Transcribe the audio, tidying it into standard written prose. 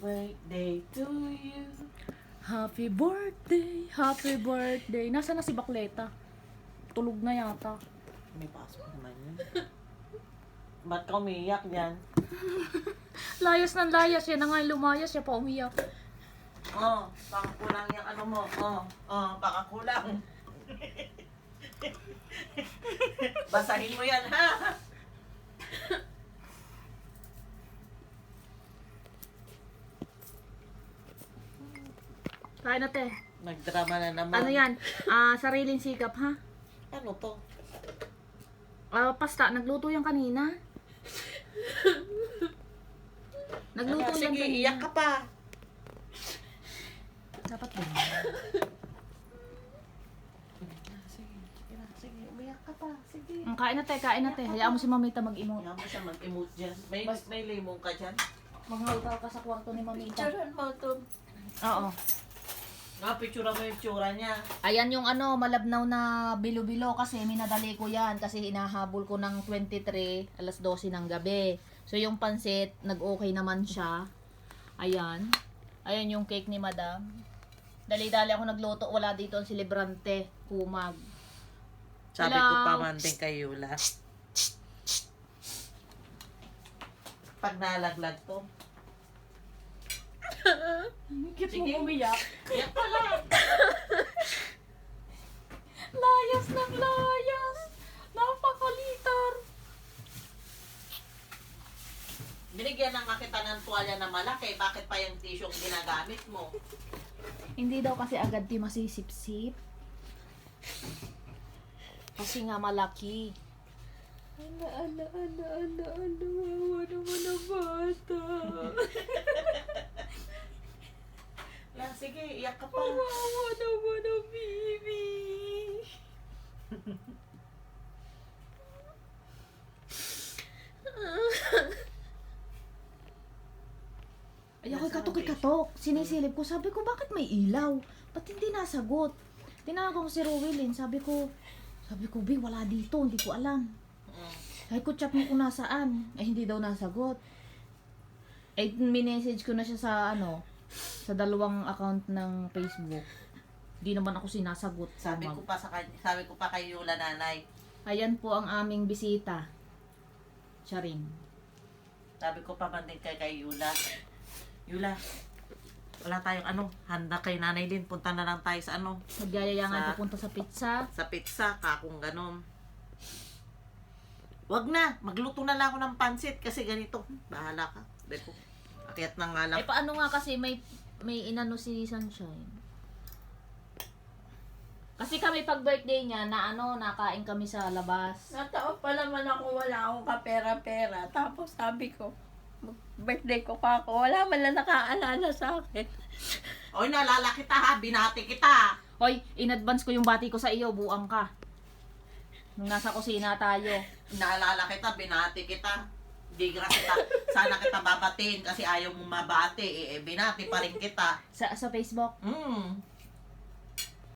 birthday to you. Happy birthday, happy birthday. Nasaan na si Bakleta? Tulog na yata. May pasok naman yun. Ba't ka umiiyak dyan? Layas ng layas. Yan na nga yung lumayas. Siya pa umiyak. Baka kulang yung ano mo. Baka kulang. Basahin mo yan, ha? Kain na, te. Nagdrama na naman. Ano yan? Sariling sikap, ha? Ano to? Pasta. Nagluto yan kanina. Nagluto yan Sige, kanina. iyak ka pa. Dapat ba? Sige, umiyak ka pa. Sige. Kain na, te. Kain na, te. Hayaan mo si Mamita mag-emote. Kaya mo siya mag-emote dyan. May limong ka dyan? Mag-hotel ka sa kwarto ni Mamita. Picturean mo to. Oo. Picture mo yung tsura niya. Ayan yung malabnaw na bilo-bilo kasi minadali ko yan kasi hinahabol ko ng 23, alas 12 ng gabi. So yung pansit, nag-okay naman siya. Ayan. Ayan yung cake ni Madam. Dali-dali ako nagluto, wala dito ang celebrante, kumag. Sabi ko pa man din kay Yula. Pag nalaglag to. Sige, umiyak. Iyak pa lang. Layas ng layas. Napakalitar. Binigyan na nga kita ng tuwalya na malaki. Bakit pa yung tissue ang ginagamit mo? Hindi daw kasi agad di masisip-sip. Kasi nga malaki. Wawa naman ang bata. Sige, iyak ka pa. Wawa naman ang baby. Ay, ako'y katok-katok. Sinisilip ko. Sabi ko, bakit may ilaw? Ba't hindi nasagot? Tinawagan ko si Rowelyn. Sabi ko, Bi, wala dito. Hindi ko alam. Ay, ko chat mo kung nasaan. Ay, hindi daw nasagot. Ay, minessage ko na siya sa dalawang account ng Facebook. Hindi naman ako sinasagot. Sabi ko pa kay Yula, nanay. Ayan po ang aming bisita. Charing. Sabi ko pa man din kay Yula. Yula, wala tayong handa kay nanay din. Punta na lang tayo sa Nagyayayangan pupunta sa pizza. Sa pizza, kakong ganon. Wag na, magluto na lang ako ng pansit kasi ganito. Bahala ka. Deko. Akyat na nga lang. Eh paano nga kasi may inano si Sunshine. Kasi kami pag birthday niya nakain kami sa labas. Nataon pa naman ako, wala akong kapera-pera. Tapos sabi ko, birthday ko pa ako, wala man lang nakaalala sa akin. Oy, naalala kita ha, binati kita. Hoy, in advance ko yung bati ko sa iyo, buang ka. Nung nasa kusina tayo. Naalala kita, binati kita. Di kita, sana kita babatiin kasi ayaw mong mabati. Binati pa rin kita. Sa Facebook.